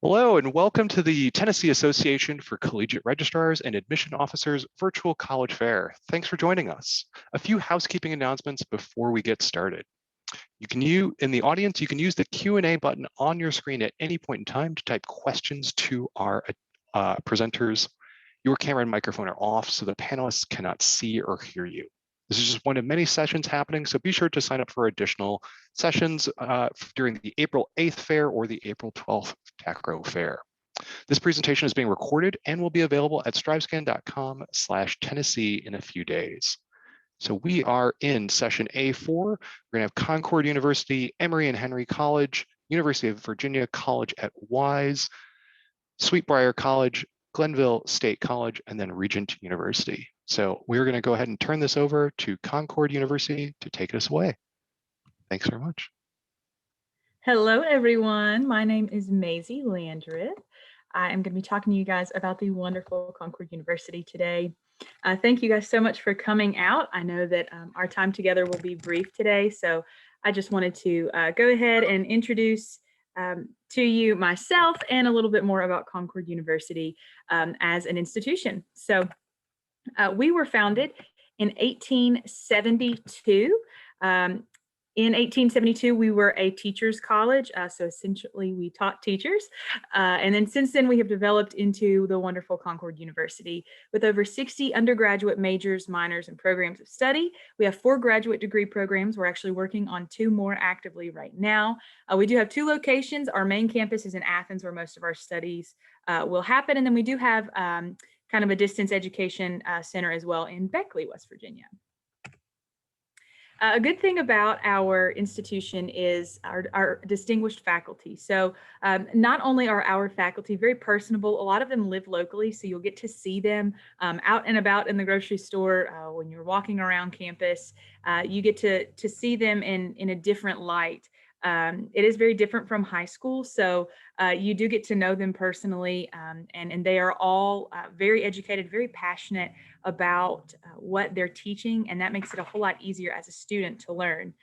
Hello and welcome to the Tennessee Association for Collegiate Registrars and Admission Officers Virtual College Fair. Thanks for joining us. A few housekeeping announcements before we get started. In the audience, you can use the Q&A button on your screen at any point in time to type questions to our presenters. Your camera and microphone are off so the panelists cannot see or hear you. This is just one of many sessions happening, so be sure to sign up for additional sessions during the April 8th fair or the April 12th TACRAO fair. This presentation is being recorded and will be available at strivescan.com/Tennessee in a few days. So we are in session A4. We're gonna have Concord University, Emory and Henry College, University of Virginia College at Wise, Briar College, Glenville State College, and then Regent University. So we're going to go ahead and turn this over to Concord University to take us away. Thanks very much. Hello, everyone. My name is Maisie Landreth. I am going to be talking to you guys about the wonderful Concord University today. Thank you guys so much for coming out. I know that our time together will be brief today, so I just wanted to go ahead and introduce to you myself and a little bit more about Concord University as an institution. So we were founded in 1872. In 1872, we were a teachers' college, so essentially we taught teachers. And then since then, we have developed into the wonderful Concord University with over 60 undergraduate majors, minors, and programs of study. We have 4 graduate degree programs. We're actually working on 2 more actively right now. We do have 2 locations. Our main campus is in Athens, where most of our studies will happen. And then we do have kind of a distance education center as well in Beckley, West Virginia. A good thing about our institution is our distinguished faculty. So not only are our faculty very personable, a lot of them live locally, so you'll get to see them out and about in the grocery store when you're walking around campus. You get to see them in a different light. It is very different from high school, so you do get to know them personally, and they are all very educated, very passionate about what they're teaching, and that makes it a whole lot easier as a student to learn.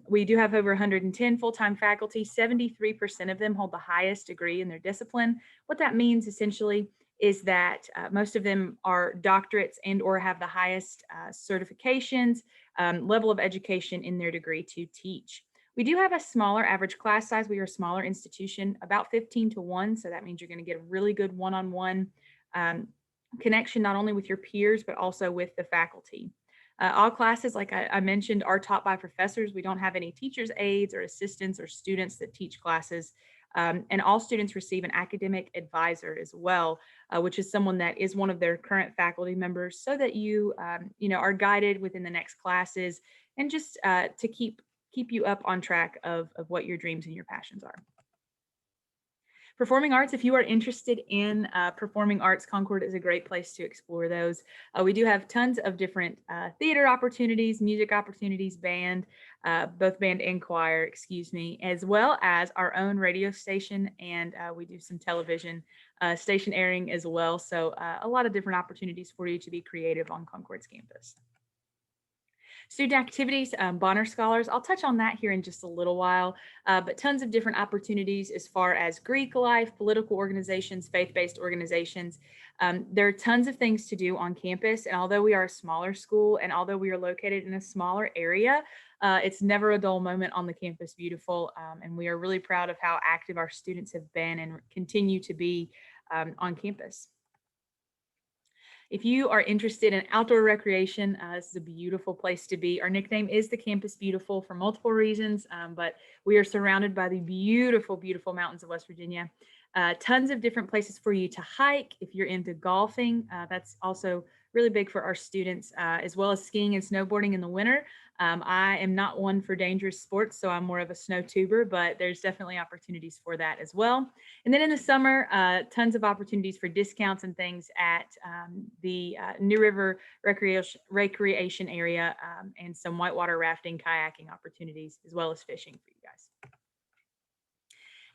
We do have over 110 full-time faculty. 73% of them hold the highest degree in their discipline. What that means essentially is that most of them are doctorates and or have the highest certifications, level of education in their degree to teach. We do have a smaller average class size. We are a smaller institution, about 15-1. So that means you're going to get a really good one-on-one connection, not only with your peers, but also with the faculty. All classes, like I mentioned, are taught by professors. We don't have any teachers' aides or assistants or students that teach classes. And all students receive an academic advisor as well, which is someone that is one of their current faculty members, so that you, are guided within the next classes and just to keep you up on track of what your dreams and your passions are. Performing arts, if you are interested in performing arts, Concord is a great place to explore those. We do have tons of different theater opportunities, music opportunities, band, both band and choir, as well as our own radio station, and we do some television station airing as well. So a lot of different opportunities for you to be creative on Concord's campus. Student activities, Bonner Scholars, I'll touch on that here in just a little while, but tons of different opportunities as far as Greek life, political organizations, faith-based organizations. There are tons of things to do on campus, and although we are a smaller school and although we are located in a smaller area, it's never a dull moment on the campus beautiful, and we are really proud of how active our students have been and continue to be on campus. If you are interested in outdoor recreation, this is a beautiful place to be. Our nickname is the Campus Beautiful for multiple reasons, but we are surrounded by the beautiful, beautiful mountains of West Virginia. Tons of different places for you to hike. If you're into golfing, that's also really big for our students, as well as skiing and snowboarding in the winter. I am not one for dangerous sports, so I'm more of a snow tuber, but there's definitely opportunities for that as well. And then in the summer, tons of opportunities for discounts and things at the New River recreation area, and some whitewater rafting, kayaking opportunities, as well as fishing for you guys.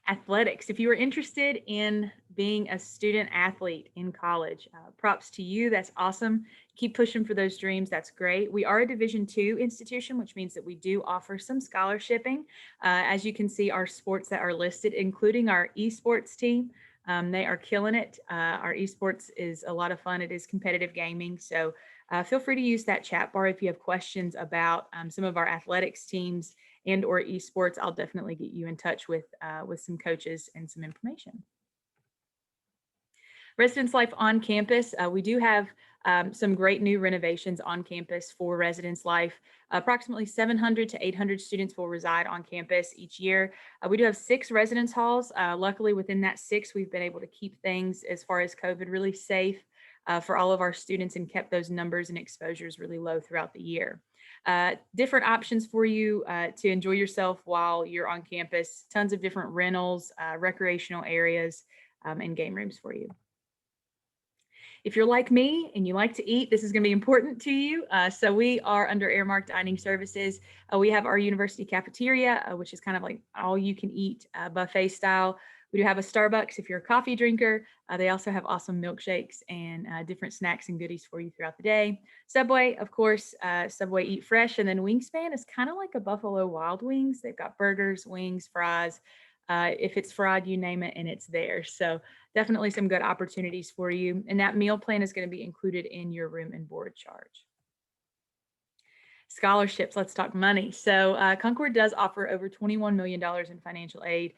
Athletics. If you are interested in being a student athlete in college, props to you. That's awesome. Keep pushing for those dreams. That's great. We are a Division II institution, which means that we do offer some scholarshiping. As you can see, our sports that are listed, including our esports team, they are killing it. Our esports is a lot of fun. It is competitive gaming. So feel free to use that chat bar if you have questions about some of our athletics teams and or esports. I'll definitely get you in touch with some coaches and some information. Residence life on campus. We do have some great new renovations on campus for residence life. Approximately 700 to 800 students will reside on campus each year. We do have 6 residence halls. Luckily, within that 6, we've been able to keep things as far as COVID really safe for all of our students and kept those numbers and exposures really low throughout the year. Different options for you to enjoy yourself while you're on campus. Tons of different rentals, recreational areas, and game rooms for you. If you're like me and you like to eat, this is going to be important to you. So we are under Airmark Dining Services. We have our university cafeteria, which is kind of like all you can eat buffet style. We do have a Starbucks if you're a coffee drinker. They also have awesome milkshakes and different snacks and goodies for you throughout the day. Subway, of course, Subway Eat Fresh. And then Wingspan is kind of like a Buffalo Wild Wings. They've got burgers, wings, fries. If it's fried, you name it, and it's there. So definitely some good opportunities for you. And that meal plan is going to be included in your room and board charge. Scholarships, let's talk money. So Concord does offer over $21 million in financial aid.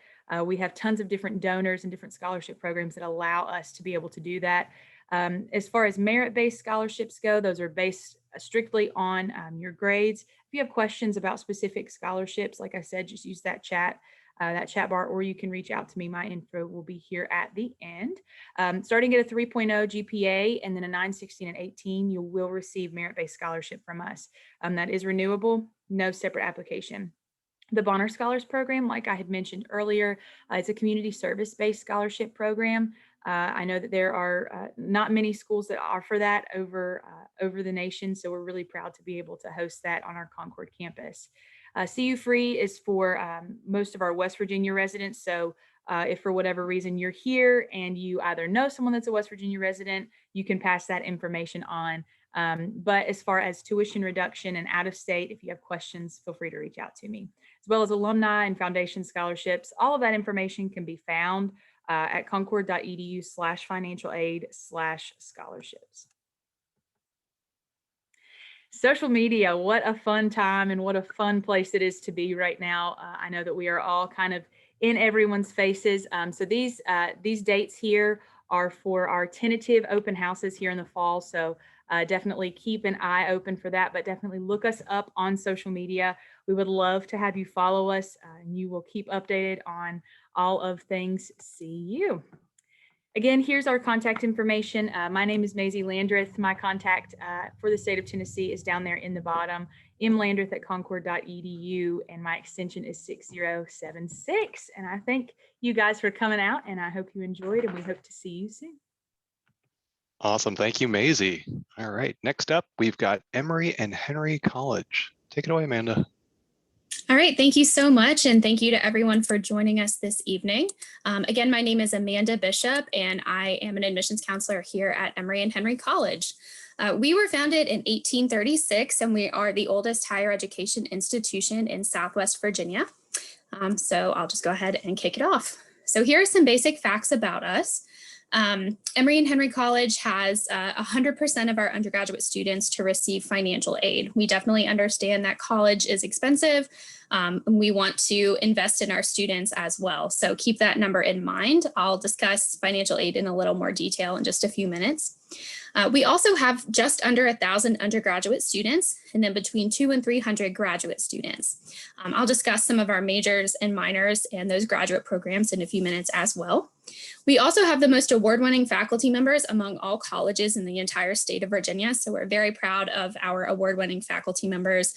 We have tons of different donors and different scholarship programs that allow us to be able to do that. As far as merit-based scholarships go, those are based strictly on your grades. If you have questions about specific scholarships, like I said, just use that chat bar, or you can reach out to me. My info will be here at the end. Starting at a 3.0 GPA and then a 9, 16, and 18, you will receive merit-based scholarship from us. That is renewable, no separate application. The Bonner Scholars Program, like I had mentioned earlier, it's a community service-based scholarship program. I know that there are not many schools that offer that over the nation, so we're really proud to be able to host that on our Concord campus. CU Free is for most of our West Virginia residents. So if for whatever reason you're here and you either know someone that's a West Virginia resident, you can pass that information on. But as far as tuition reduction and out of state, if you have questions, feel free to reach out to me. As well as alumni and foundation scholarships, all of that information can be found at concord.edu/financial aid/scholarships. Social media, what a fun time and what a fun place it is to be right now. I know that we are all kind of in everyone's faces. So these dates here are for our tentative open houses here in the fall. So definitely keep an eye open for that, but definitely look us up on social media. We would love to have you follow us and you will keep updated on all of things CU. Again, here's our contact information. My name is Maisie Landreth. My contact for the state of Tennessee is down there in the bottom, mlandreth@concord.edu, and my extension is 6076. And I thank you guys for coming out, and I hope you enjoyed, and we hope to see you soon. Awesome. Thank you, Maisie. All right. Next up, we've got Emory and Henry College. Take it away, Amanda. All right, thank you so much, and thank you to everyone for joining us this evening. Again, my name is Amanda Bishop, and I am an admissions counselor here at Emory and Henry College. We were founded in 1836, and we are the oldest higher education institution in Southwest Virginia. So I'll just go ahead and kick it off. So here are some basic facts about us. Emory and Henry College has 100% of our undergraduate students to receive financial aid. We definitely understand that college is expensive. And we want to invest in our students as well. So keep that number in mind. I'll discuss financial aid in a little more detail in just a few minutes. We also have just under 1,000 undergraduate students and then between 200 and 300 graduate students. I'll discuss some of our majors and minors and those graduate programs in a few minutes as well. We also have the most award-winning faculty members among all colleges in the entire state of Virginia. So we're very proud of our award-winning faculty members.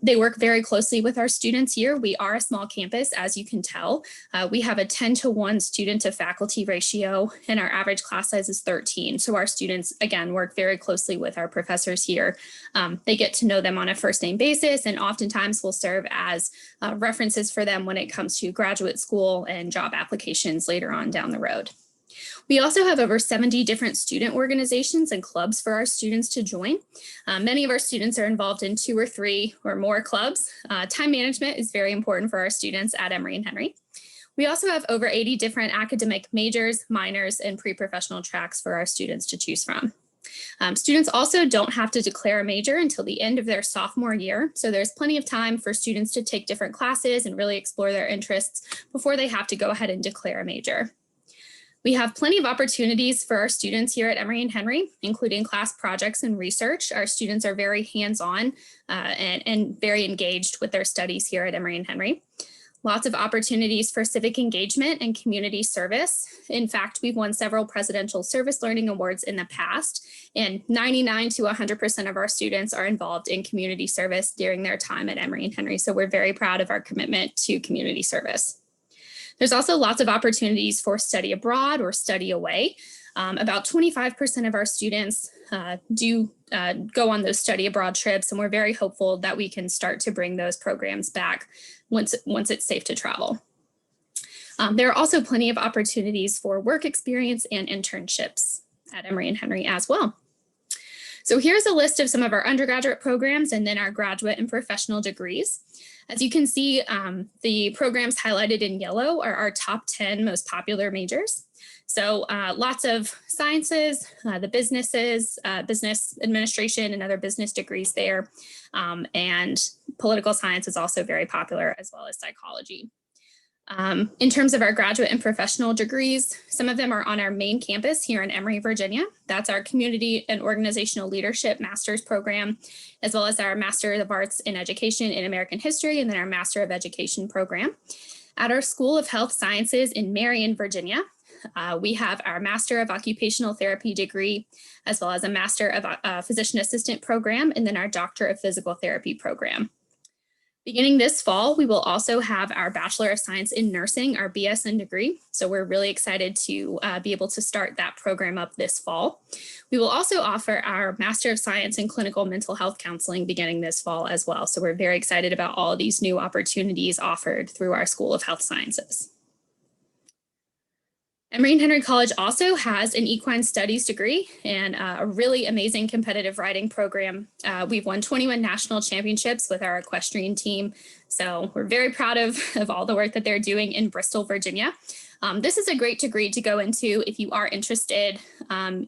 They work very closely with our students here. We are a small campus, as you can tell. We have a 10-to-1 student to faculty ratio, and our average class size is 13. So our students, again, work very closely with our professors here. They get to know them on a first name basis, and oftentimes will serve as references for them when it comes to graduate school and job applications later on down the road. We also have over 70 different student organizations and clubs for our students to join. Many of our students are involved in 2 or 3 or more clubs. Time management is very important for our students at Emory and Henry. We also have over 80 different academic majors, minors, and pre-professional tracks for our students to choose from. Students also don't have to declare a major until the end of their sophomore year, so there's plenty of time for students to take different classes and really explore their interests before they have to go ahead and declare a major. We have plenty of opportunities for our students here at Emory and Henry, including class projects and research. Our students are very hands-on and very engaged with their studies here at Emory and Henry. Lots of opportunities for civic engagement and community service. In fact, we've won several Presidential Service Learning Awards in the past, and 99 to 100% of our students are involved in community service during their time at Emory and Henry. So we're very proud of our commitment to community service. There's also lots of opportunities for study abroad or study away. About 25% of our students do go on those study abroad trips, and we're very hopeful that we can start to bring those programs back once it's safe to travel. There are also plenty of opportunities for work experience and internships at Emory and Henry as well. So here's a list of some of our undergraduate programs and then our graduate and professional degrees. As you can see, the programs highlighted in yellow are our top 10 most popular majors. So lots of sciences, the businesses, business administration and other business degrees there. And political science is also very popular, as well as psychology. In terms of our graduate and professional degrees, some of them are on our main campus here in Emory, Virginia. That's our Community and Organizational Leadership Master's program, as well as our Master of Arts in Education in American History, and then our Master of Education program. At our School of Health Sciences in Marion, Virginia, we have our Master of Occupational Therapy degree, as well as a Master of Physician Assistant program, and then our Doctor of Physical Therapy program. Beginning this fall, we will also have our Bachelor of Science in Nursing, our BSN degree. So we're really excited to be able to start that program up this fall. We will also offer our Master of Science in Clinical Mental Health Counseling beginning this fall as well. So we're very excited about all of these new opportunities offered through our School of Health Sciences. Emory and Henry College also has an equine studies degree and a really amazing competitive riding program. We've won 21 national championships with our equestrian team. So we're very proud of all the work that they're doing in Bristol, Virginia. This is a great degree to go into if you are interested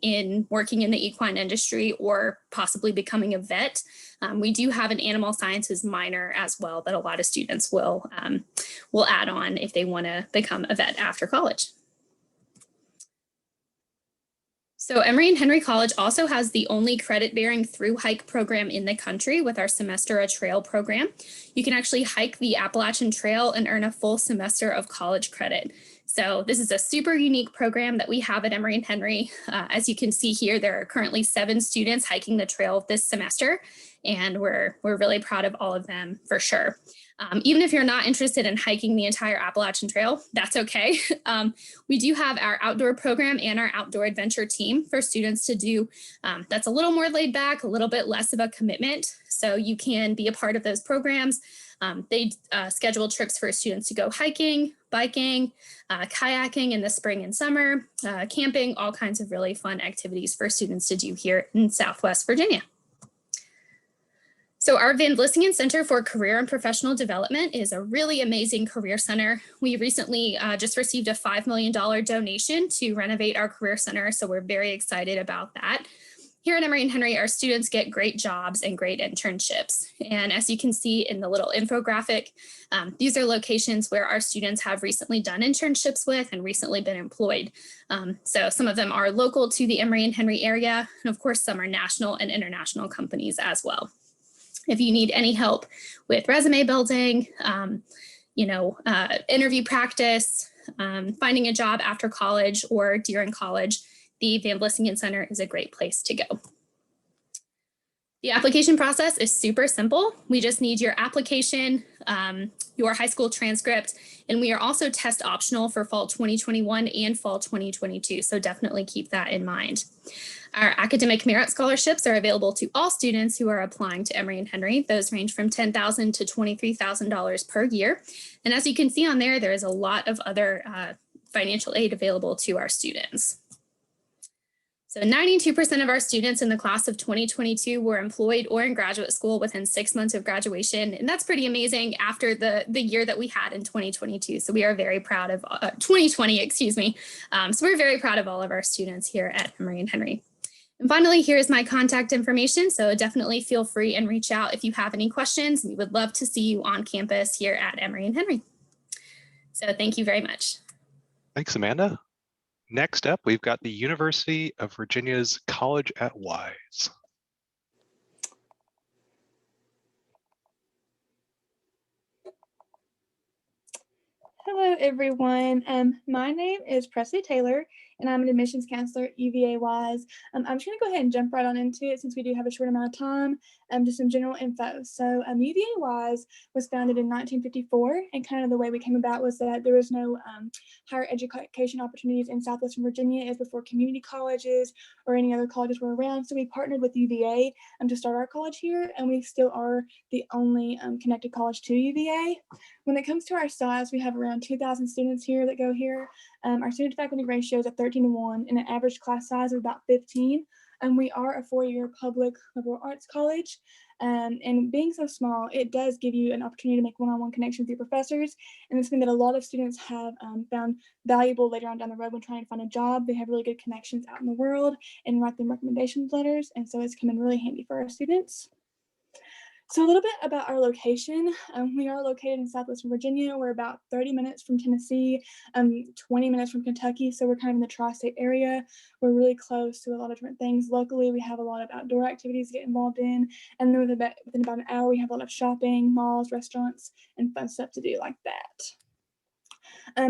in working in the equine industry or possibly becoming a vet. We do have an animal sciences minor as well that a lot of students will add on if they want to become a vet after college. So Emory and Henry College also has the only credit-bearing through hike program in the country with our Semester a Trail program. You can actually hike the Appalachian Trail and earn a full semester of college credit. So this is a super unique program that we have at Emory and Henry. As you can see here, there are currently 7 students hiking the trail this semester, and we're really proud of all of them for sure. Even if you're not interested in hiking the entire Appalachian Trail, that's okay. We do have our outdoor program and our outdoor adventure team for students to do. That's a little more laid back, a little bit less of a commitment. So you can be a part of those programs. They schedule trips for students to go hiking, biking, kayaking in the spring and summer, camping, all kinds of really fun activities for students to do here in Southwest Virginia. So our Van Vlissingen Center for Career and Professional Development is a really amazing career center. We recently just received a $5 million donation to renovate our career center, so we're very excited about that. Here at Emory and Henry, our students get great jobs and great internships. And as you can see in the little infographic, these are locations where our students have recently done internships with and recently been employed. So some of them are local to the Emory and Henry area, and of course, some are national and international companies as well. If you need any help with resume building, interview practice, finding a job after college or during college, the Van Vlissingen Center is a great place to go. The application process is super simple. We just need your application, your high school transcript, and we are also test optional for fall 2021 and fall 2022. So definitely keep that in mind. Our academic merit scholarships are available to all students who are applying to Emory and Henry. Those range from $10,000 to $23,000 per year. And as you can see on there, there is a lot of other financial aid available to our students. So 92% of our students in the class of 2022 were employed or in graduate school within 6 months of graduation. And that's pretty amazing after the year that we had in 2022. So we are very proud of 2020, excuse me. So we're very proud of all of our students here at Emory and Henry. And finally, here's my contact information. So definitely feel free and reach out if you have any questions. We would love to see you on campus here at Emory and Henry. So thank you very much. Thanks, Amanda. Next up, we've got the University of Virginia's College at Wise. Hello, everyone. My name is Presley Taylor, and I'm an admissions counselor at UVA Wise. I'm just going to go ahead and jump right on into it since we do have a short amount of time. Just some general info. So UVA Wise was founded in 1954, and kind of the way we came about was that there was no higher education opportunities in Southwestern Virginia as before community colleges or any other colleges were around. So we partnered with UVA to start our college here, and we still are the only connected college to UVA. When it comes to our size, we have around 2,000 students here that go here. Our student-to-faculty ratio is at 13:1 and an average class size of about 15. We are a 4-year public liberal arts college. And being so small, it does give you an opportunity to make one-on-one connections with your professors. And it's something that a lot of students have found valuable later on down the road when trying to find a job. They have really good connections out in the world and write them recommendation letters. And so it's come in really handy for our students. So a little bit about our location. We are located in Southwestern Virginia. We're about 30 minutes from Tennessee, 20 minutes from Kentucky. So we're kind of in the tri-state area. We're really close to a lot of different things. Locally, we have a lot of outdoor activities to get involved in. And then within about an hour, we have a lot of shopping, malls, restaurants, and fun stuff to do like that.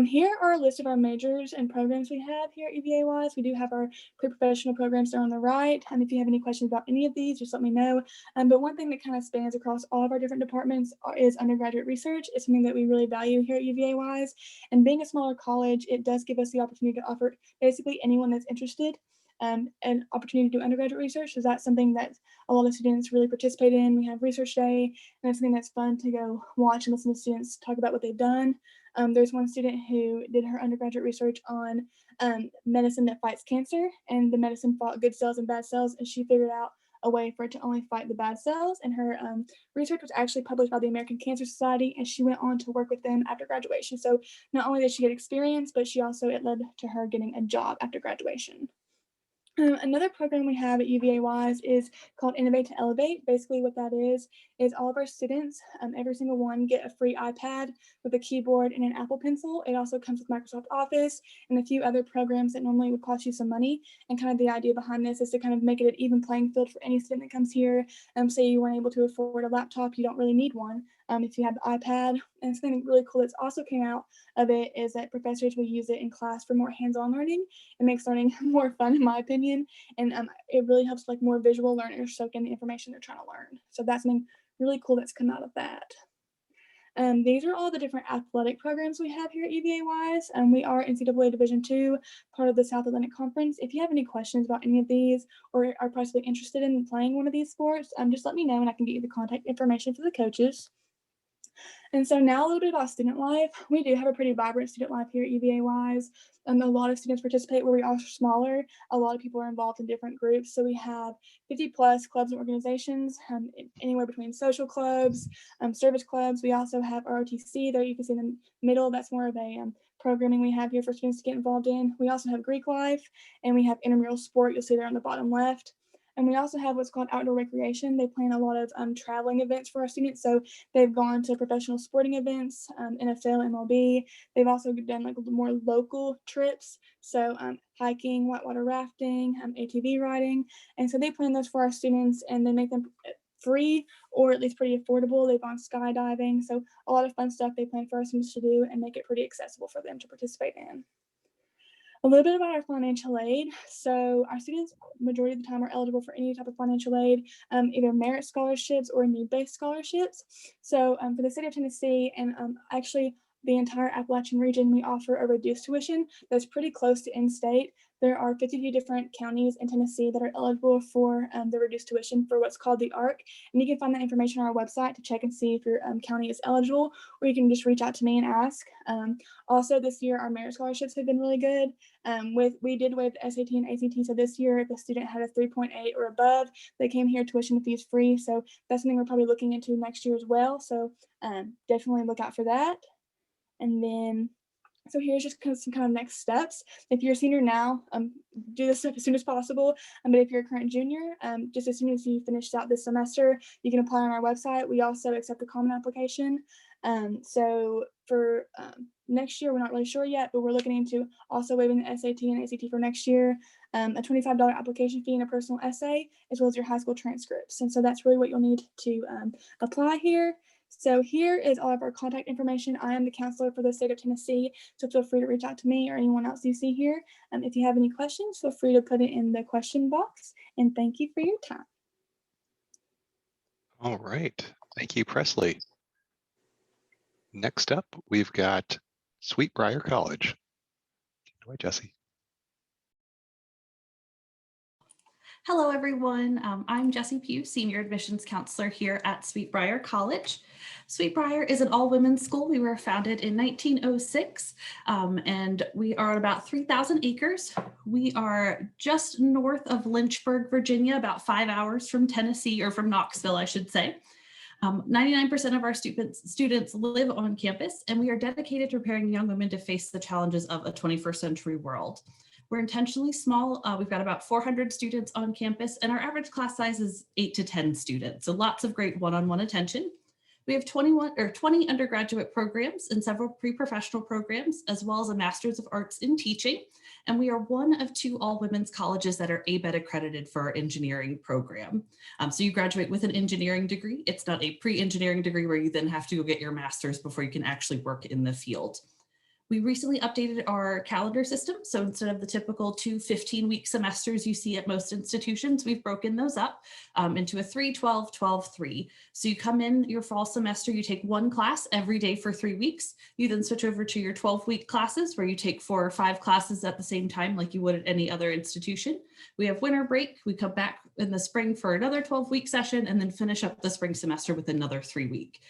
Here are a list of our majors and programs we have here at UVA Wise. We do have our pre-professional programs there on the right. And if you have any questions about any of these, just let me know. But one thing that kind of spans across all of our different departments is undergraduate research. It's something that we really value here at UVA Wise. And being a smaller college, it does give us the opportunity to offer basically anyone that's interested an opportunity to do undergraduate research. So that's something that a lot of students really participate in. We have research day, and it's something that's fun to go watch and listen to students talk about what they've done. There's one student who did her undergraduate research on medicine that fights cancer, and the medicine fought good cells and bad cells, and she figured out a way for it to only fight the bad cells. And her research was actually published by the American Cancer Society, and she went on to work with them after graduation. So not only did she get experience, but it led to her getting a job after graduation. Another program we have at UVA Wise is called Innovate to Elevate. Basically what that is all of our students, every single one, get a free iPad with a keyboard and an Apple Pencil. It also comes with Microsoft Office and a few other programs that normally would cost you some money. And kind of the idea behind this is to kind of make it an even playing field for any student that comes here. Say you weren't able to afford a laptop, you don't really need one. If you have the iPad. And something really cool that's also came out of it is that professors will use it in class for more hands-on learning. It makes learning more fun, in my opinion, and it really helps like more visual learners soak in the information they're trying to learn. So that's something really cool that's come out of that. These are all the different athletic programs we have here at UVA Wise. We are NCAA Division II, part of the South Atlantic Conference. If you have any questions about any of these or are possibly interested in playing one of these sports, just let me know and I can get you the contact information for the coaches. And so now a little bit about student life. We do have a pretty vibrant student life here at UVA Wise. A lot of students participate where we are smaller. A lot of people are involved in different groups. So we have 50 plus clubs and organizations, anywhere between social clubs, service clubs. We also have ROTC there. You can see in the middle, that's more of a programming we have here for students to get involved in. We also have Greek life, and we have intramural sport. You'll see there on the bottom left. And we also have what's called outdoor recreation. They plan a lot of traveling events for our students. So they've gone to professional sporting events, NFL, MLB. They've also done like more local trips. So hiking, whitewater rafting, ATV riding. And so they plan those for our students and they make them free or at least pretty affordable. They've gone skydiving. So a lot of fun stuff they plan for our students to do and make it pretty accessible for them to participate in. A little bit about our financial aid. So our students, majority of the time, are eligible for any type of financial aid, either merit scholarships or need-based scholarships. So for the state of Tennessee and actually the entire Appalachian region, we offer a reduced tuition that's pretty close to in-state. There are 52 different counties in Tennessee that are eligible for the reduced tuition for what's called the ARC. And you can find that information on our website to check and see if your county is eligible, or you can just reach out to me and ask. Also, this year, our merit scholarships have been really good. We did waive the SAT and ACT, so this year, if a student had a 3.8 or above, they came here tuition fees free. So that's something we're probably looking into next year as well. So definitely look out for that. And then, so here's just some kind of next steps. If you're a senior now, do this stuff as soon as possible. But if you're a current junior, just as soon as you finish out this semester, you can apply on our website. We also accept the common application. So for next year, we're not really sure yet, but we're looking into also waiving the SAT and ACT for next year, a $25 application fee and a personal essay, as well as your high school transcripts. And so that's really what you'll need to apply here. So here is all of our contact information. I am the counselor for the state of Tennessee, so feel free to reach out to me or anyone else you see here. If you have any questions, feel free to put it in the question box, and thank you for your time. All right, thank you, Presley. Next up, we've got Sweet Briar College. Go ahead, Jesse. Hello, everyone. I'm Jessie Pugh, Senior Admissions Counselor here at Sweet Briar College. Sweet Briar is an all-women's school. We were founded in 1906, and we are on about 3,000 acres. We are just north of Lynchburg, Virginia, about 5 hours from Tennessee, or from Knoxville, I should say. 99% of our students live on campus, and we are dedicated to preparing young women to face the challenges of a 21st century world. We're intentionally small. We've got about 400 students on campus, and our average class size is 8 to 10 students. So lots of great one-on-one attention. We have 20 undergraduate programs and several pre-professional programs, as well as a Master's of Arts in Teaching. And we are one of 2 all-women's colleges that are ABET accredited for our engineering program. So you graduate with an engineering degree. It's not a pre-engineering degree where you then have to go get your master's before you can actually work in the field. We recently updated our calendar system. So instead of the typical 2 15-week semesters you see at most institutions, we've broken those up into a 3-12-12-3. So you come in your fall semester, you take 1 class every day for 3 weeks. You then switch over to your 12-week classes where you take 4 or 5 classes at the same time like you would at any other institution. We have winter break. We come back in the spring for another 12-week session and then finish up the spring semester with another 3-week.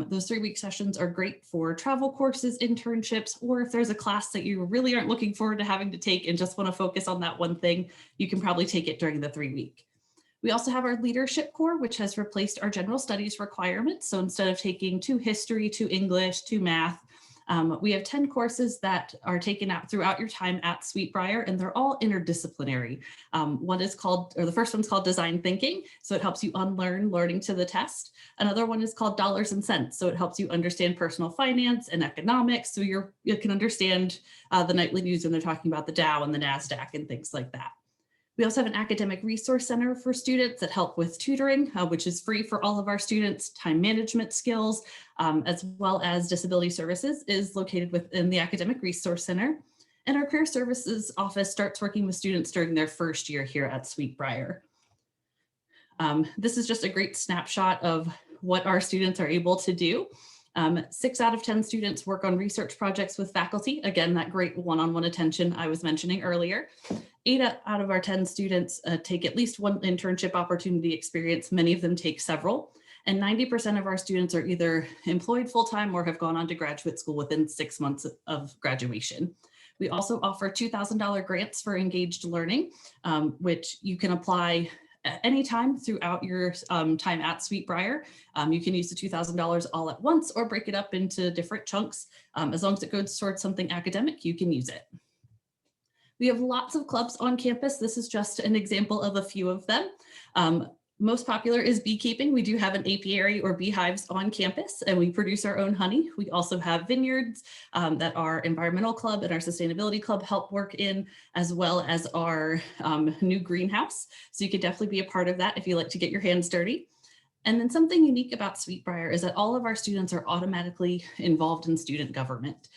Those 3-week sessions are great for travel courses, internships, or if there's a class that you really aren't looking forward to having to take and just want to focus on that one thing, you can probably take it during the 3-week. We also have our leadership core, which has replaced our general studies requirements. So instead of taking 2 history, 2 English, 2 math, we have 10 courses that are taken out throughout your time at Sweet Briar, and they're all interdisciplinary. The first one's called Design Thinking. So it helps you unlearn learning to the test. Another one is called Dollars and Cents. So it helps you understand personal finance and economics. So you can understand the nightly news when they're talking about the Dow and the NASDAQ and things like that. We also have an academic resource center for students that help with tutoring, which is free for all of our students. Time management skills, as well as disability services, is located within the academic resource center. And our career services office starts working with students during their first year here at Sweet Briar. This is just a great snapshot of what our students are able to do. 6 out of 10 students work on research projects with faculty. Again, that great one-on-one attention I was mentioning earlier. 8 out of our 10 students take at least 1 internship opportunity experience. Many of them take several. And 90% of our students are either employed full-time or have gone on to graduate school within 6 months of graduation. We also offer $2,000 grants for engaged learning, which you can apply anytime throughout your time at Sweet Briar. You can use the $2,000 all at once or break it up into different chunks. As long as it goes towards something academic, you can use it. We have lots of clubs on campus. This is just an example of a few of them. Most popular is beekeeping. We do have an apiary or beehives on campus, and we produce our own honey. We also have vineyards that our environmental club and our sustainability club help work in, as well as our new greenhouse. So you could definitely be a part of that if you like to get your hands dirty. And then something unique about Sweet Briar is that all of our students are automatically involved in student government.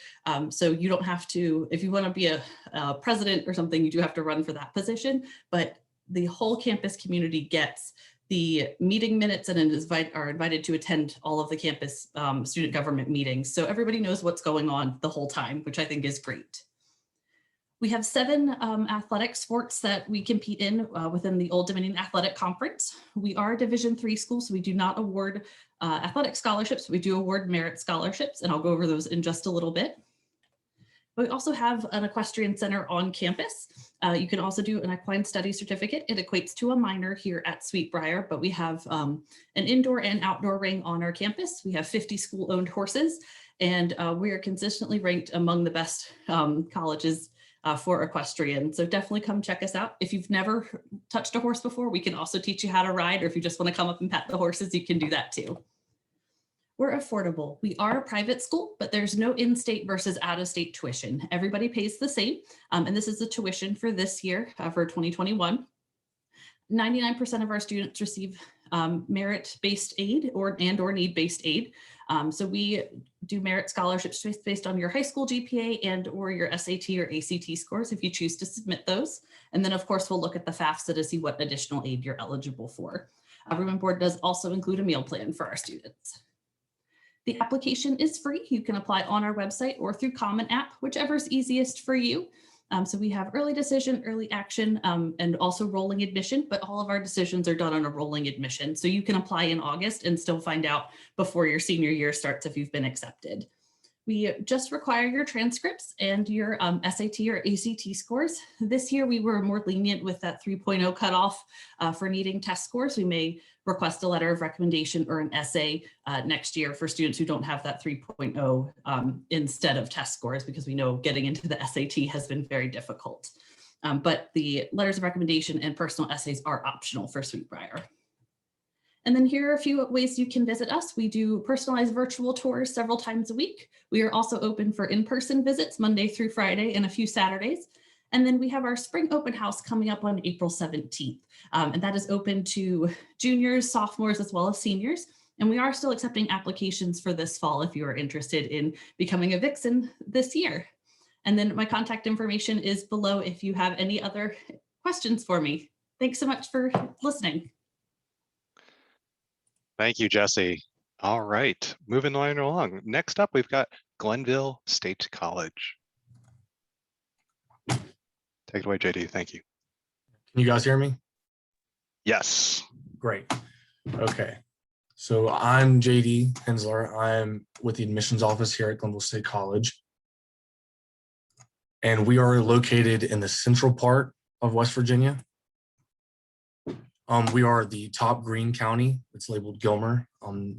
So you don't have to, if you want to be a president or something, you do have to run for that position, but the whole campus community gets the meeting minutes and are invited to attend all of the campus student government meetings. So everybody knows what's going on the whole time, which I think is great. We have 7 athletic sports that we compete in within the Old Dominion Athletic Conference. We are a Division III school, so we do not award athletic scholarships. We do award merit scholarships, and I'll go over those in just a little bit. But we also have an equestrian center on campus. You can also do an equine study certificate. It equates to a minor here at Sweet Briar, but we have an indoor and outdoor ring on our campus. We have 50 school-owned horses, and we are consistently ranked among the best colleges for equestrian. So definitely come check us out. If you've never touched a horse before, we can also teach you how to ride, or if you just want to come up and pet the horses, you can do that too. We're affordable. We are a private school, but there's no in-state versus out-of-state tuition. Everybody pays the same. And this is the tuition for this year for 2021. 99% of our students receive merit-based aid or need-based aid. So we do merit scholarships based on your high school GPA and or your SAT or ACT scores if you choose to submit those. And then of course, we'll look at the FAFSA to see what additional aid you're eligible for. Our room and board does also include a meal plan for our students. The application is free. You can apply on our website or through Common App, whichever is easiest for you. So we have early decision, early action, and also rolling admission, but all of our decisions are done on a rolling admission. So you can apply in August and still find out before your senior year starts if you've been accepted. We just require your transcripts and your SAT or ACT scores. This year, we were more lenient with that 3.0 cutoff for needing test scores. We may request a letter of recommendation or an essay next year for students who don't have that 3.0 instead of test scores, because we know getting into the SAT has been very difficult. But the letters of recommendation and personal essays are optional for Sweet Briar. And then here are a few ways you can visit us. We do personalized virtual tours several times a week. We are also open for in-person visits Monday through Friday and a few Saturdays. And then we have our spring open house coming up on April 17th. And that is open to juniors, sophomores, as well as seniors. And we are still accepting applications for this fall if you are interested in becoming a Vixen this year. And then my contact information is below if you have any other questions for me. Thanks so much for listening. Thank you, Jesse. All right, moving right along. Next up, we've got Glenville State College. Take it away, JD. Thank you. Can you guys hear me? Yes. Great. Okay. So I'm JD Hensler. I'm with the admissions office here at Glenville State College. And we are located in the central part of West Virginia. We are the top green county. It's labeled Gilmer.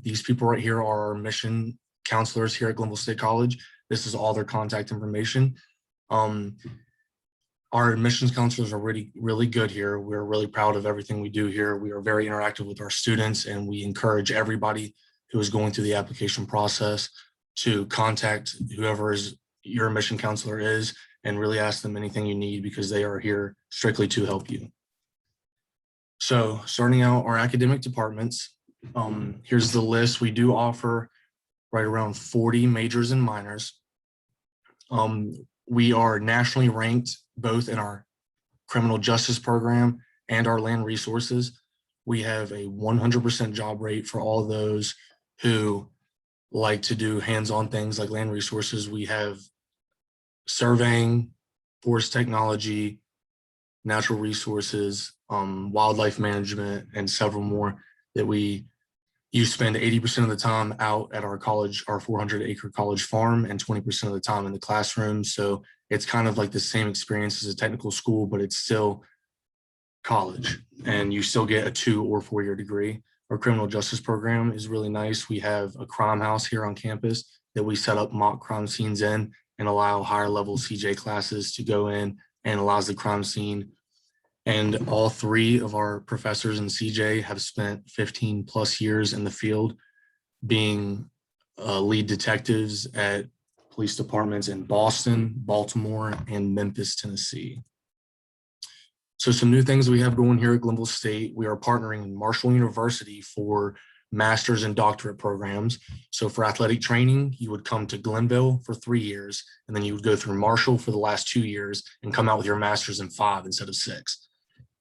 These people right here are our admission counselors here at Glenville State College. This is all their contact information. Our admissions counselors are really good here. We're really proud of everything we do here. We are very interactive with our students, and we encourage everybody who is going through the application process to contact whoever is your admission counselor is and really ask them anything you need, because they are here strictly to help you. So starting out our academic departments, here's the list. We do offer right around 40 majors and minors. We are nationally ranked both in our criminal justice program and our land resources. We have a 100% job rate for all those who like to do hands-on things like land resources. We have surveying, forest technology, natural resources, wildlife management, and several more that you spend 80% of the time out at our college, our 400-acre college farm, and 20% of the time in the classroom. So it's kind of like the same experience as a technical school, but it's still college, and you still get a 2 or 4 year degree. Our criminal justice program is really nice. We have a crime house here on campus that we set up mock crime scenes in and allow higher level CJ classes to go in and allows the crime scene. And all 3 of our professors in CJ have spent 15 plus years in the field being lead detectives at police departments in Boston, Baltimore, and Memphis, Tennessee. So some new things we have going here at Glenville State. We are partnering with Marshall University for master's and doctorate programs. So for athletic training, you would come to Glenville for 3 years, and then you would go through Marshall for the last 2 years and come out with your master's in 5 instead of 6.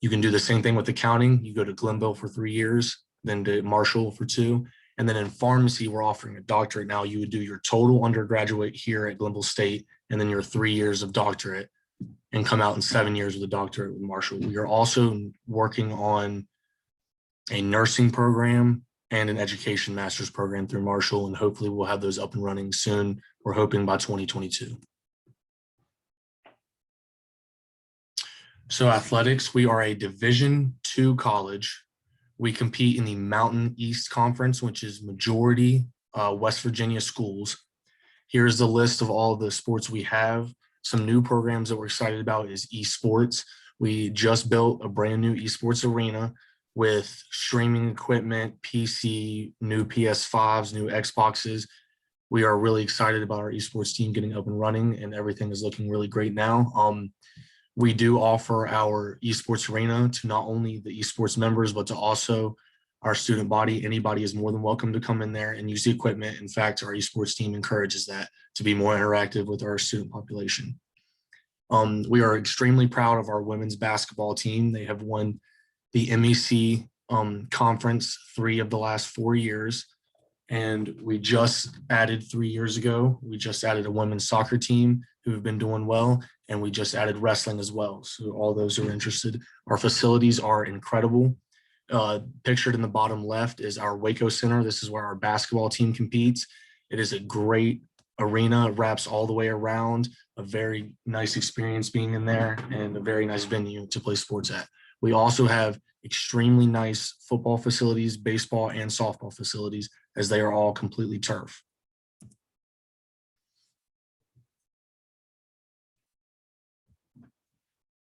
You can do the same thing with accounting. You go to Glenville for 3 years, then to Marshall for 2. And then in pharmacy, we're offering a doctorate now. You would do your total undergraduate here at Glenville State, and then your 3 years of doctorate, and come out in 7 years with a doctorate with Marshall. We are also working on a nursing program and an education master's program through Marshall, and hopefully we'll have those up and running soon. We're hoping by 2022. So athletics, we are a Division II college. We compete in the Mountain East Conference, which is majority West Virginia schools. Here's the list of all the sports we have. Some new programs that we're excited about is esports. We just built a brand new esports arena with streaming equipment, PC, new PS5s, new Xboxes. We are really excited about our esports team getting up and running, and everything is looking really great now. We do offer our esports arena to not only the esports members, but to also our student body. Anybody is more than welcome to come in there and use the equipment. In fact, our esports team encourages that to be more interactive with our student population. We are extremely proud of our women's basketball team. They have won the MEC conference 3 of the last 4 years. And we just added 3 years ago, we just added a women's soccer team who have been doing well. And we just added wrestling as well. So all those who are interested, our facilities are incredible. Pictured in the bottom left is our Waco Center. This is where our basketball team competes. It is a great arena. It wraps all the way around. A very nice experience being in there, and a very nice venue to play sports at. We also have extremely nice football facilities, baseball and softball facilities, as they are all completely turf.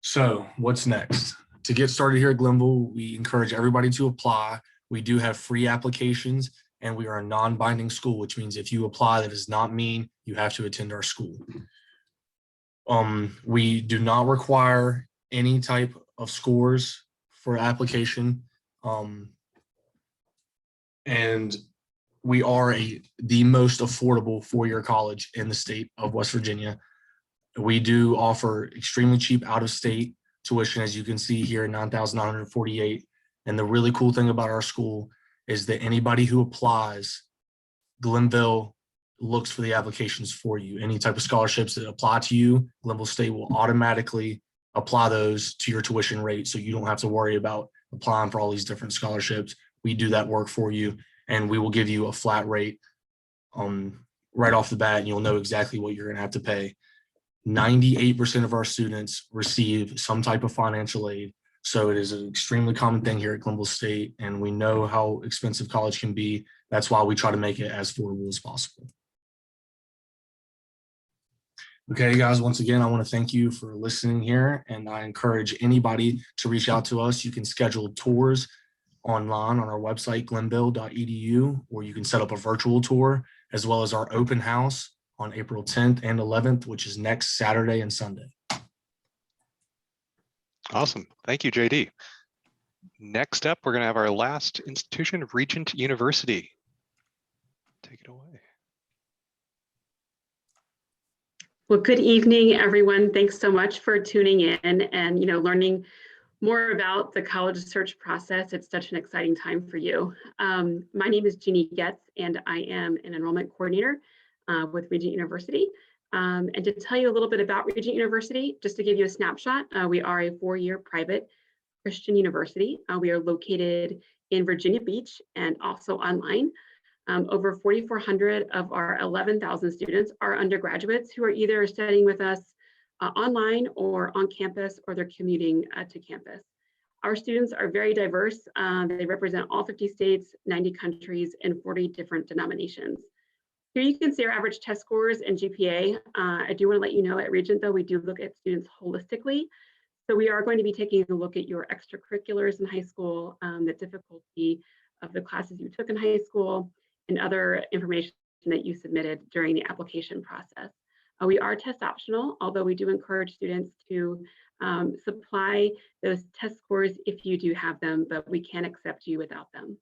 So what's next? To get started here at Glenville, we encourage everybody to apply. We do have free applications, and we are a non-binding school, which means if you apply, that does not mean you have to attend our school. We do not require any type of scores for application. And we are the most affordable four-year college in the state of West Virginia. We do offer extremely cheap out-of-state tuition, as you can see here, $9,948. And the really cool thing about our school is that anybody who applies, Glenville looks for the applications for you. Any type of scholarships that apply to you, Glenville State will automatically apply those to your tuition rate, so you don't have to worry about applying for all these different scholarships. We do that work for you, and we will give you a flat rate right off the bat, and you'll know exactly what you're going to have to pay. 98% of our students receive some type of financial aid. So it is an extremely common thing here at Glenville State, and we know how expensive college can be. That's why we try to make it as affordable as possible. Okay, guys, once again, I want to thank you for listening here, and I encourage anybody to reach out to us. You can schedule tours online on our website, glenville.edu, or you can set up a virtual tour, as well as our open house on April 10th and 11th, which is next Saturday and Sunday. Awesome. Thank you, JD. Next up, we're going to have our last institution, Regent University. Take it away. Well, good evening, everyone. Thanks so much for tuning in and learning more about the college search process. It's such an exciting time for you. My name is Jeannie Getz, and I am an enrollment coordinator with Regent University. And to tell you a little bit about Regent University, just to give you a snapshot, we are a 4-year private Christian university. We are located in Virginia Beach and also online. Over 4,400 of our 11,000 students are undergraduates who are either studying with us online or on campus, or they're commuting to campus. Our students are very diverse. They represent all 50 states, 90 countries, and 40 different denominations. Here you can see our average test scores and GPA. I do want to let you know at Regent, though, we do look at students holistically. So we are going to be taking a look at your extracurriculars in high school, the difficulty of the classes you took in high school, and other information that you submitted during the application process. We are test optional, although we do encourage students to supply those test scores if you do have them, but we can't accept you without them.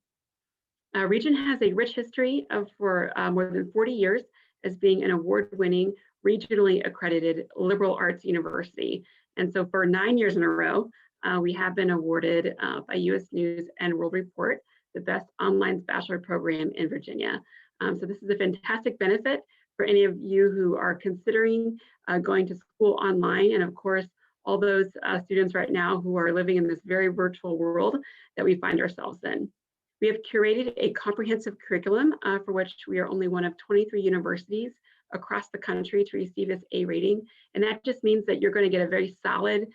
Regent has a rich history for more than 40 years as being an award-winning, regionally accredited liberal arts university. And so for 9 years in a row, we have been awarded by U.S. News and World Report the best online bachelor program in Virginia. So this is a fantastic benefit for any of you who are considering going to school online. And of course, all those students right now who are living in this very virtual world that we find ourselves in. We have curated a comprehensive curriculum for which we are only one of 23 universities across the country to receive this A rating. And that just means that you're going to get a very solid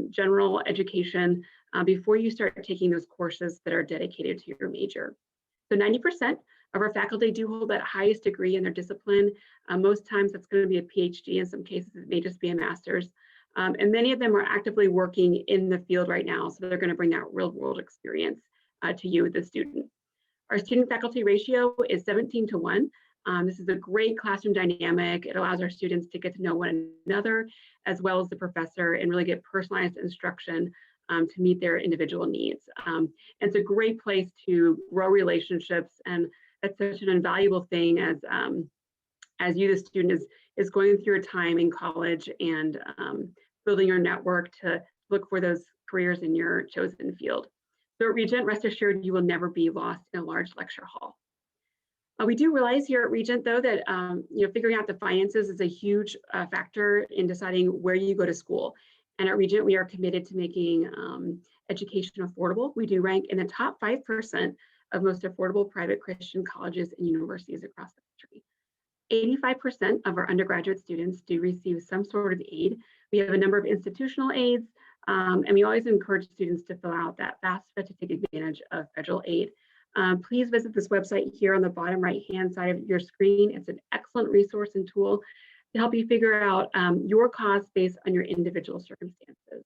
general education before you start taking those courses that are dedicated to your major. So 90% of our faculty do hold that highest degree in their discipline. Most times that's going to be a PhD. In some cases, it may just be a master's. And many of them are actively working in the field right now. So they're going to bring that real world experience to you, the student. Our student faculty ratio is 17:1. This is a great classroom dynamic. It allows our students to get to know one another as well as the professor and really get personalized instruction to meet their individual needs. And it's a great place to grow relationships, and that's such an invaluable thing as you, the student, is going through a time in college and building your network to look for those careers in your chosen field. So at Regent, rest assured you will never be lost in a large lecture hall. We do realize here at Regent, though, that figuring out the finances is a huge factor in deciding where you go to school. And at Regent, we are committed to making education affordable. We do rank in the top 5% of most affordable private Christian colleges and universities across the country. 85% of our undergraduate students do receive some sort of aid. We have a number of institutional aids, and we always encourage students to fill out that FAFSA to take advantage of federal aid. Please visit this website here on the bottom right-hand side of your screen. It's an excellent resource and tool to help you figure out your costs based on your individual circumstances.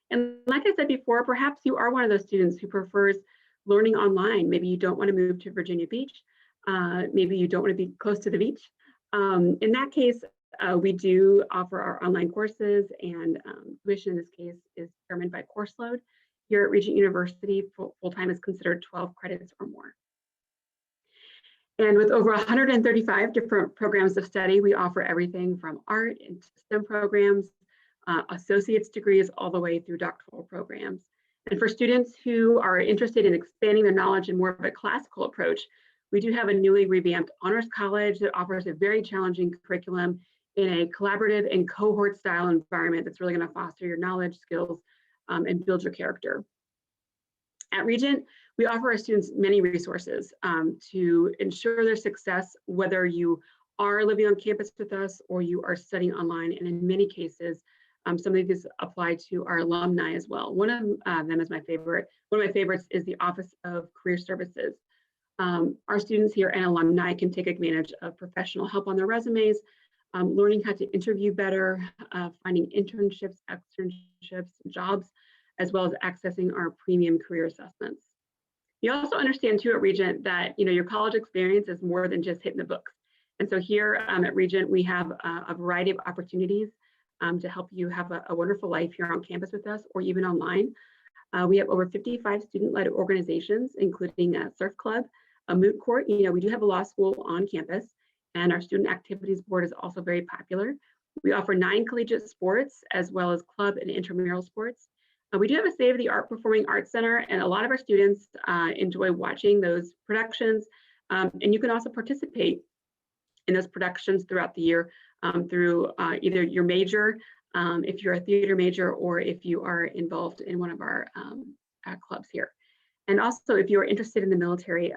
And like I said before, perhaps you are one of those students who prefers learning online. Maybe you don't want to move to Virginia Beach. Maybe you don't want to be close to the beach. In that case, we do offer our online courses, and tuition in this case is determined by course load. Here at Regent University, full-time is considered 12 credits or more. And with over 135 different programs of study, we offer everything from art and STEM programs, associate's degrees, all the way through doctoral programs. And for students who are interested in expanding their knowledge in more of a classical approach, we do have a newly revamped honors college that offers a very challenging curriculum in a collaborative and cohort style environment that's really going to foster your knowledge, skills, and build your character. At Regent, we offer our students many resources to ensure their success, whether you are living on campus with us or you are studying online. And in many cases, some of these apply to our alumni as well. One of them is my favorite. One of my favorites is the Office of Career Services. Our students here and alumni can take advantage of professional help on their resumes, learning how to interview better, finding internships, externships, jobs, as well as accessing our premium career assessments. You also understand too at Regent that your college experience is more than just hitting the books. And so here at Regent, we have a variety of opportunities to help you have a wonderful life here on campus with us or even online. We have over 55 student-led organizations, including a surf club, a moot court. We do have a law school on campus, and our student activities board is also very popular. We offer 9 collegiate sports as well as club and intramural sports. We do have a state-of-the-art performing arts center, and a lot of our students enjoy watching those productions. And you can also participate in those productions throughout the year through either your major, if you're a theater major, or if you are involved in one of our clubs here. And also, if you're interested in the military,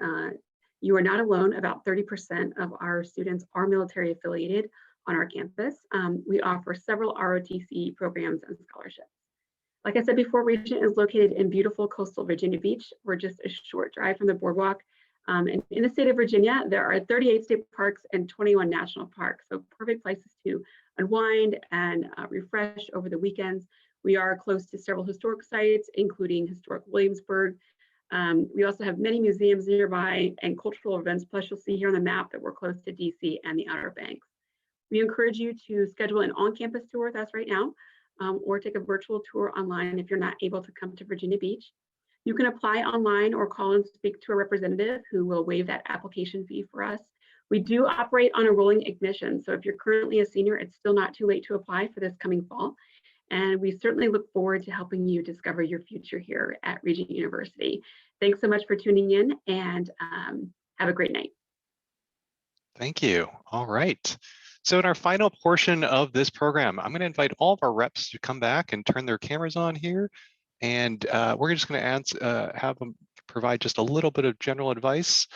you are not alone. About 30% of our students are military affiliated on our campus. We offer several ROTC programs and scholarships. Like I said before, Regent is located in beautiful coastal Virginia Beach. We're just a short drive from the boardwalk. And in the state of Virginia, there are 38 state parks and 21 national parks. So perfect places to unwind and refresh over the weekends. We are close to several historic sites, including historic Williamsburg. We also have many museums nearby and cultural events. Plus, you'll see here on the map that we're close to DC and the Outer Banks. We encourage you to schedule an on-campus tour with us right now, or take a virtual tour online if you're not able to come to Virginia Beach. You can apply online or call and speak to a representative who will waive that application fee for us. We do operate on a rolling admission, so if you're currently a senior, it's still not too late to apply for this coming fall. And we certainly look forward to helping you discover your future here at Regent University. Thanks so much for tuning in, and have a great night. Thank you. All right. So in our final portion of this program, I'm going to invite all of our reps to come back and turn their cameras on here. And we're just going to have them provide just a little bit of general advice.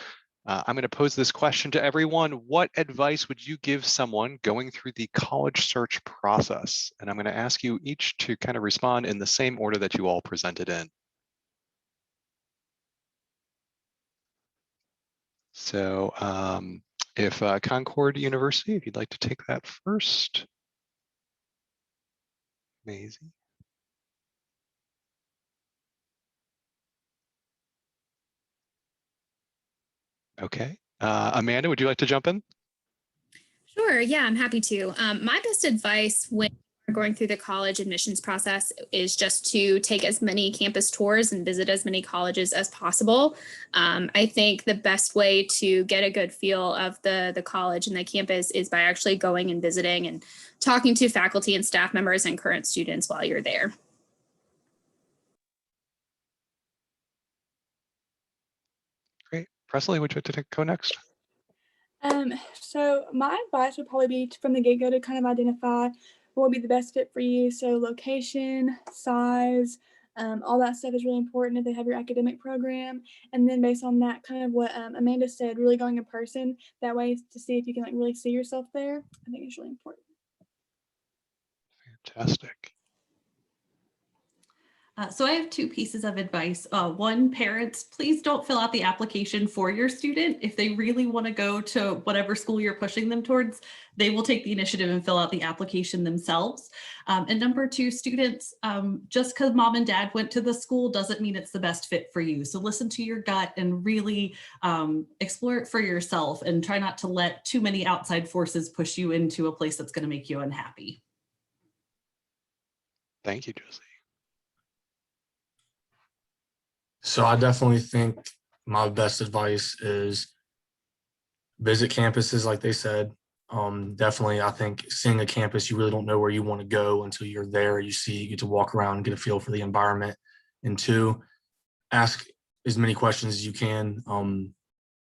I'm going to pose this question to everyone. What advice would you give someone going through the college search process? And I'm going to ask you each to kind of respond in the same order that you all presented in. So if Concord University, if you'd like to take that first. Amazing. Okay. Amanda, would you like to jump in? Sure, yeah, I'm happy to. My best advice when you're going through the college admissions process is just to take as many campus tours and visit as many colleges as possible. I think the best way to get a good feel of the college and the campus is by actually going and visiting and talking to faculty and staff members and current students while you're there. Great. Presley, would you like to go next? So my advice would probably be from the get-go to kind of identify what would be the best fit for you. So location, size, all that stuff is really important if they have your academic program. And then based on that, kind of what Amanda said, really going in person, that way to see if you can like really see yourself there, I think is really important. Fantastic. So I have two pieces of advice. One, parents, please don't fill out the application for your student. If they really want to go to whatever school you're pushing them towards, they will take the initiative and fill out the application themselves. And number two, students, just because mom and dad went to the school doesn't mean it's the best fit for you. So listen to your gut and really explore it for yourself, and try not to let too many outside forces push you into a place that's going to make you unhappy. Thank you, Josie. So I definitely think my best advice is visit campuses, like they said. Definitely, I think seeing a campus, you really don't know where you want to go until you're there. You get to walk around and get a feel for the environment. And two, ask as many questions as you can.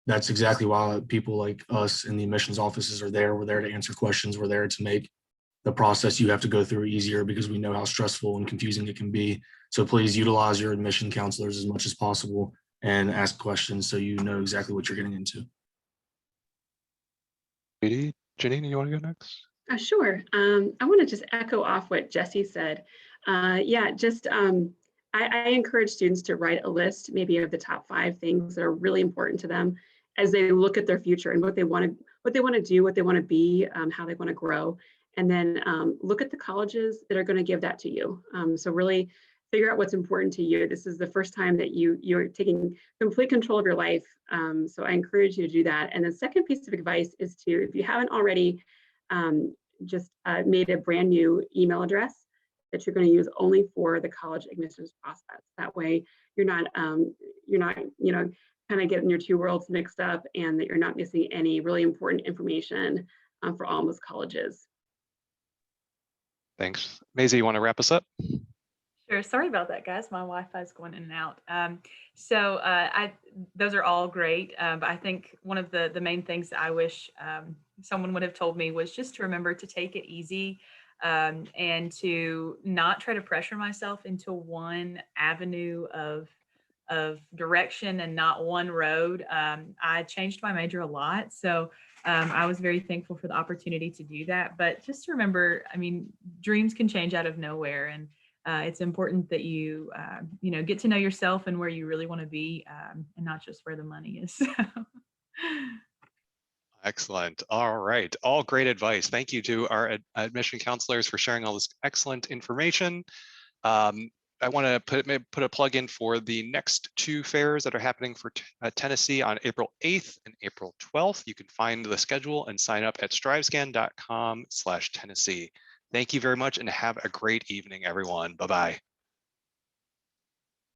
That's exactly why people like us in the admissions offices are there. We're there to answer questions. We're there to make the process you have to go through easier, because we know how stressful and confusing it can be. So please utilize your admission counselors as much as possible and ask questions so you know exactly what you're getting into. Janine, you want to go next? Sure. I want to just echo off what Jesse said. I encourage students to write a list, maybe of the top 5 things that are really important to them as they look at their future and what they want to do, what they want to be, how they want to grow. And then look at the colleges that are going to give that to you. So really figure out what's important to you. This is the first time that you're taking complete control of your life. So I encourage you to do that. And the second piece of advice is to, if you haven't already just made a brand new email address that you're going to use only for the college admissions process. That way you're not kind of getting your two worlds mixed up, and that you're not missing any really important information for almost colleges. Thanks. Maisie, you want to wrap us up? Sure. Sorry about that, guys. My Wi-Fi is going in and out. Those are all great. But I think one of the main things that I wish someone would have told me was just to remember to take it easy, and to not try to pressure myself into one avenue of direction and not one road. I changed my major a lot, so I was very thankful for the opportunity to do that. But just to remember, I mean, dreams can change out of nowhere, and it's important that you get to know yourself and where you really want to be, and not just where the money is. Excellent. All right. All great advice. Thank you to our admission counselors for sharing all this excellent information. I want to put a plug in for the next 2 fairs that are happening for Tennessee on April 8th and April 12th. You can find the schedule and sign up at strivescan.com/Tennessee. Thank you very much, and have a great evening, everyone. Bye-bye.